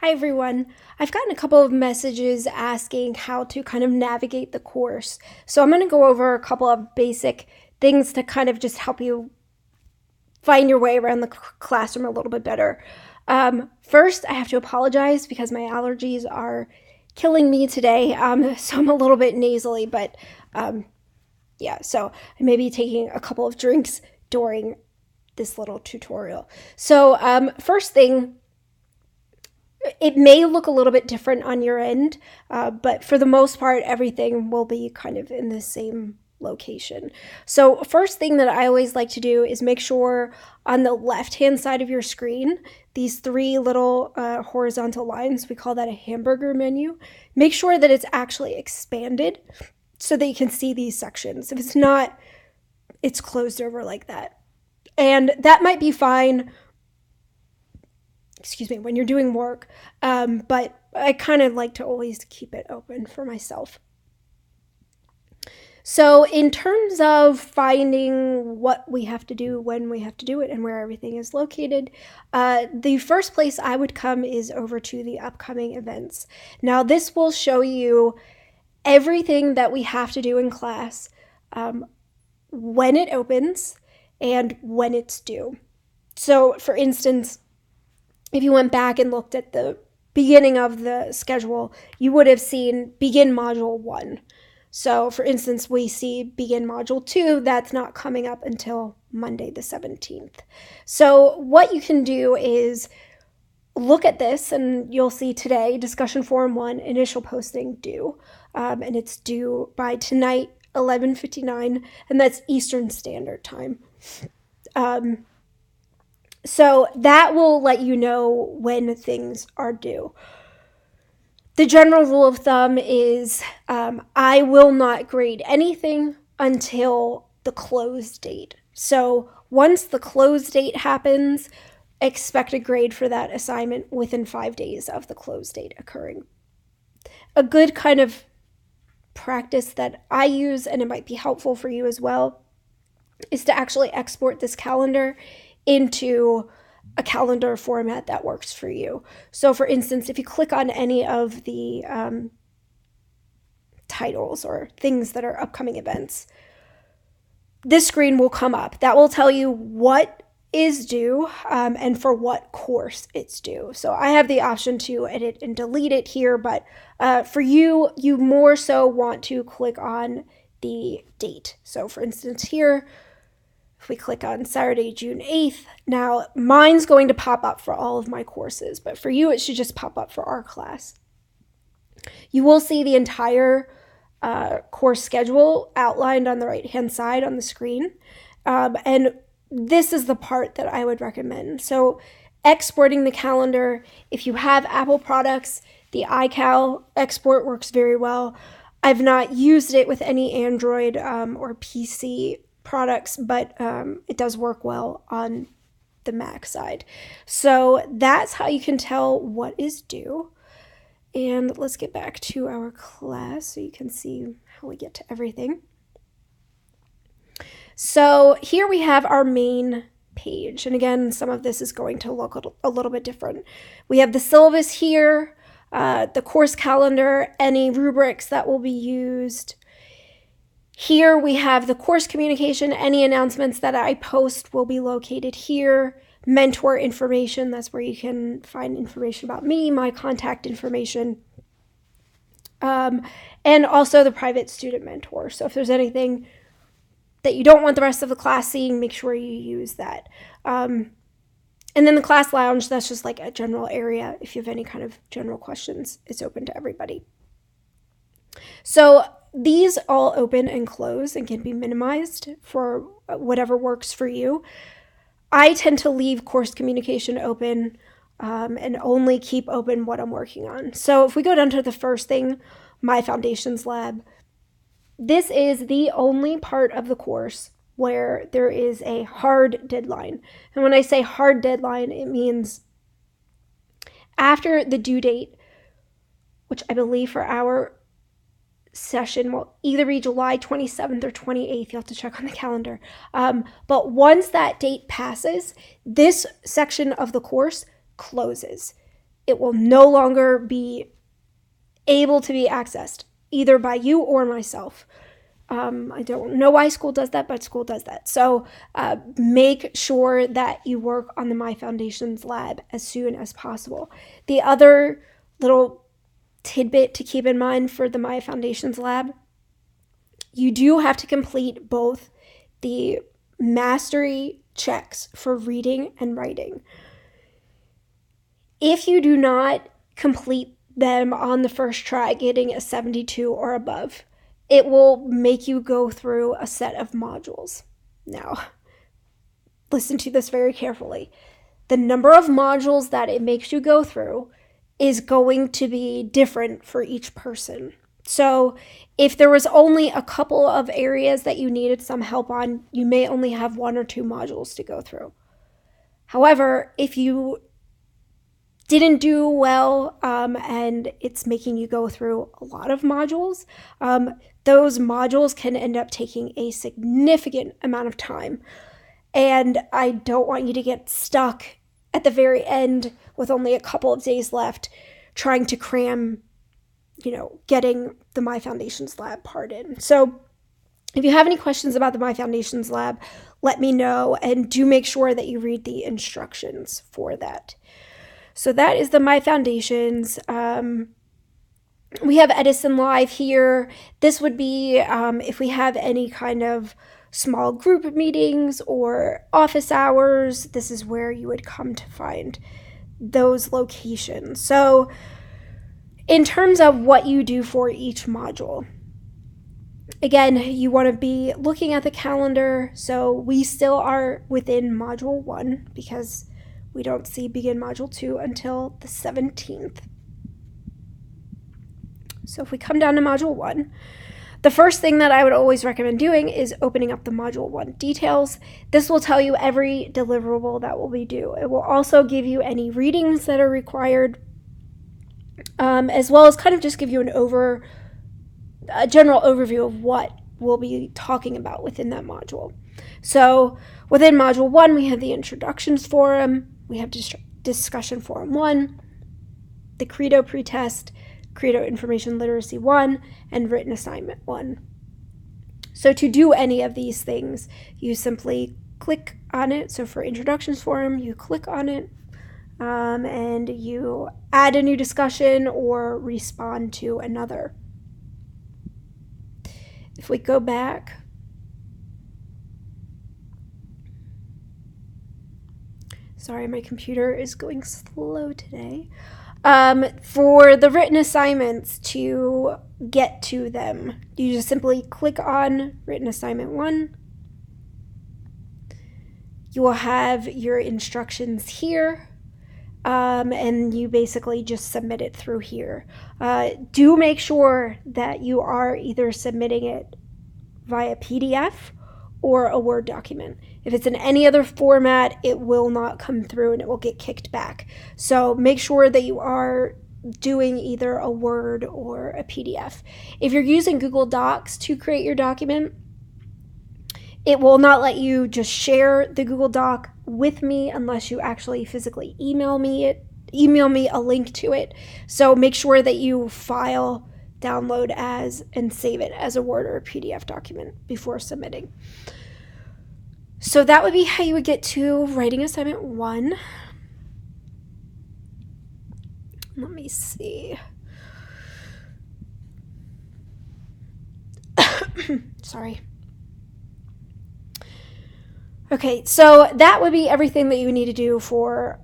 Hi everyone. I've gotten a couple of messages asking how to kind of navigate the course. So I'm going to go over a couple of basic things to kind of just help you find your way around the classroom a little bit better. First, I have to apologize because my allergies are killing me today. So I'm a little bit nasally, but yeah, so I may be taking a couple of drinks during this little tutorial. So first thing, it may look a little bit different on your end, but for the most part, everything will be kind of in the same location. So first thing that I always like to do is make sure on the left-hand side of your screen, these three little horizontal lines, we call that a hamburger menu, make sure that it's actually expanded so that you can see these sections. If it's not, it's closed over like that. And that might be fine when you're doing work, but I kind of like to always keep it open for myself. So in terms of finding what we have to do, when we have to do it, and where everything is located, the first place I would come is over to the upcoming events. Now this will show you everything that we have to do in class, when it opens and when it's due. So for instance, if you went back and looked at the beginning of the schedule, you would have seen begin module 1. So for instance, we see begin module 2, that's not coming up until Monday the 17th. So what you can do is look at this, and you'll see today, discussion forum 1, initial posting due, and it's due by tonight, 11:59, and that's Eastern Standard Time. So that will let you know when things are due. The general rule of thumb is I will not grade anything until the close date. So once the close date happens, expect a grade for that assignment within 5 days of the close date occurring. A good kind of practice that I use, and it might be helpful for you as well, is to actually export this calendar into a calendar format that works for you. So for instance, if you click on any of the titles or things that are upcoming events, this screen will come up. That will tell you what is due and for what course it's due. So I have the option to edit and delete it here, but for you, you more so want to click on the date. So for instance here, if we click on Saturday, June 8th, now mine's going to pop up for all of my courses, but for you, it should just pop up for our class. You will see the entire course schedule outlined on the right-hand side on the screen, and this is the part that I would recommend. So exporting the calendar, if you have Apple products, the iCal export works very well. I've not used it with any Android or PC products, but it does work well on the Mac side. So that's how you can tell what is due. And let's get back to our class so you can see how we get to everything. So here we have our main page. And again, some of this is going to look a little bit different. We have the syllabus here, the course calendar, any rubrics that will be used. Here we have the course communication. Any announcements that I post will be located here. Mentor information, that's where you can find information about me, my contact information. And also the private student mentor. So if there's anything that you don't want the rest of the class seeing, make sure you use that. And then the class lounge, that's just like a general area. If you have any kind of general questions, it's open to everybody. So these all open and close and can be minimized for whatever works for you. I tend to leave course communication open and only keep open what I'm working on. So if we go down to the first thing, My Foundations Lab, this is the only part of the course where there is a hard deadline. And when I say hard deadline, it means after the due date, which I believe for our session will either be July 27th or 28th. You'll have to check on the calendar. But once that date passes, this section of the course closes. it will no longer be able to be accessed either by you or myself. I don't know why school does that, but school does that. So make sure that you work on the My Foundations lab as soon as possible. The other little tidbit to keep in mind for the My Foundations lab, you do have to complete both the mastery checks for reading and writing. If you do not complete them on the first try, getting a 72 or above, it will make you go through a set of modules. Now, listen to this very carefully. The number of modules that it makes you go through is going to be different for each person. So if there was only a couple of areas that you needed some help on, you may only have 1 or 2 modules to go through. However, if you didn't do well and it's making you go through a lot of modules, those modules can end up taking a significant amount of time. And I don't want you to get stuck at the very end with only a couple of days left trying to cram, getting the My Foundations lab part in. So if you have any questions about the My Foundations lab, let me know, and do make sure that you read the instructions for that. So that is the My Foundations. We have Edison Live here. This would be if we have any kind of small group meetings or office hours, this is where you would come to find those locations. So in terms of what you do for each module, again, you want to be looking at the calendar. So we still are within Module 1 because we don't see Begin Module 2 until the 17th. So if we come down to Module 1, the first thing that I would always recommend doing is opening up the Module 1 details. This will tell you every deliverable that will be due. It will also give you any readings that are required, as well as kind of just give you a general overview of what we'll be talking about within that module. So within Module 1, we have the Introductions Forum, we have Discussion Forum 1, the Credo Pretest, Credo Information Literacy 1, and Written Assignment 1. So to do any of these things, you simply click on it. So for Introductions Forum, you click on it, and you add a new discussion or respond to another. If we go back, sorry, my computer is going slow today. For the written assignments, to get to them, you just simply click on Written Assignment 1. You will have your instructions here, and you basically just submit it through here. Do make sure that you are either submitting it via PDF or a Word document. If it's in any other format, it will not come through and it will get kicked back. So make sure that you are doing either a Word or a PDF. If you're using Google Docs to create your document, it will not let you just share the Google Doc with me unless you actually physically email me a link to it. So make sure that you file, download as, and save it as a Word or a PDF document before submitting. So that would be how you would get to Writing Assignment 1. Let me see. Sorry. Okay, so that would be everything that you need to do for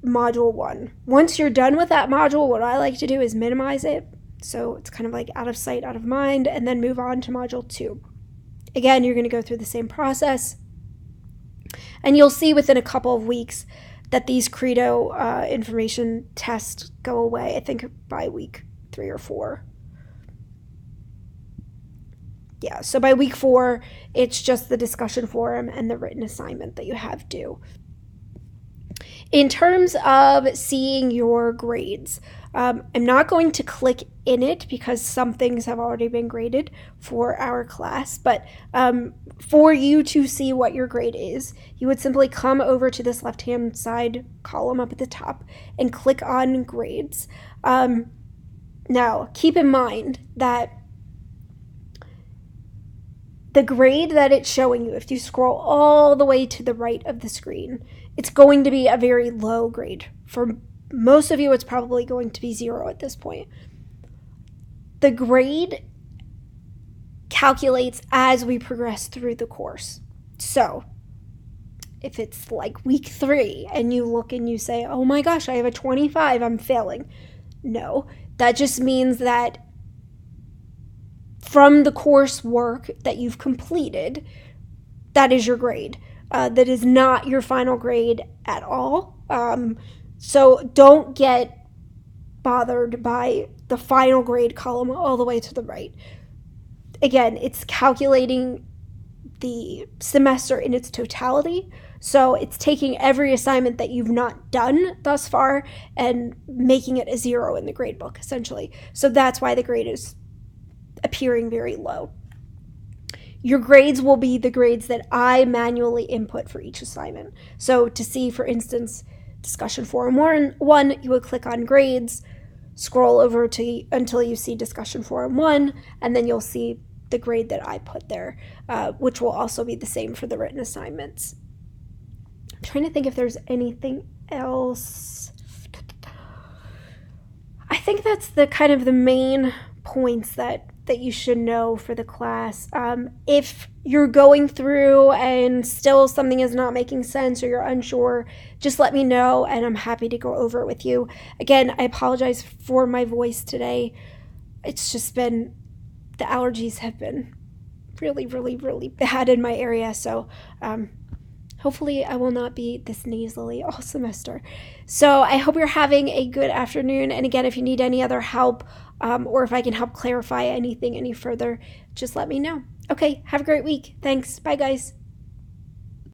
Module 1. Once you're done with that module, what I like to do is minimize it. So it's kind of like out of sight, out of mind, and then move on to Module 2. Again, you're going to go through the same process. And you'll see within a couple of weeks that these Credo information tests go away, I think by week 3 or 4. Yeah, so by week 4, it's just the discussion forum and the written assignment that you have due. In terms of seeing your grades, I'm not going to click in it because some things have already been graded for our class, but for you to see what your grade is, you would simply come over to this left-hand side column up at the top and click on grades. Now, keep in mind that the grade that it's showing you, if you scroll all the way to the right of the screen, it's going to be a very low grade. For most of you, it's probably going to be 0 at this point. The grade calculates as we progress through the course. So if it's like week 3 and you look and you say, oh my gosh, I have a 25, I'm failing. No, that just means that from the coursework that you've completed, that is your grade. That is not your final grade at all. So don't get bothered by the final grade column all the way to the right. Again, it's calculating the semester in its totality. So it's taking every assignment that you've not done thus far and making it a 0 in the grade book, essentially. So that's why the grade is appearing very low. Your grades will be the grades that I manually input for each assignment. So to see, for instance, discussion forum 1, you would click on grades, scroll over to until you see discussion forum 1, and then you'll see the grade that I put there, which will also be the same for the written assignments. I'm trying to think if there's anything else. I think that's the kind of the main points that you should know for the class. If you're going through and still something is not making sense or you're unsure, just let me know and I'm happy to go over it with you. Again, I apologize for my voice today. It's just been, the allergies have been really, really, really bad in my area. So hopefully I will not be this nasally all semester. So I hope you're having a good afternoon. And again, if you need any other help, or if I can help clarify anything any further, just let me know. Okay, have a great week. Thanks. Bye, guys.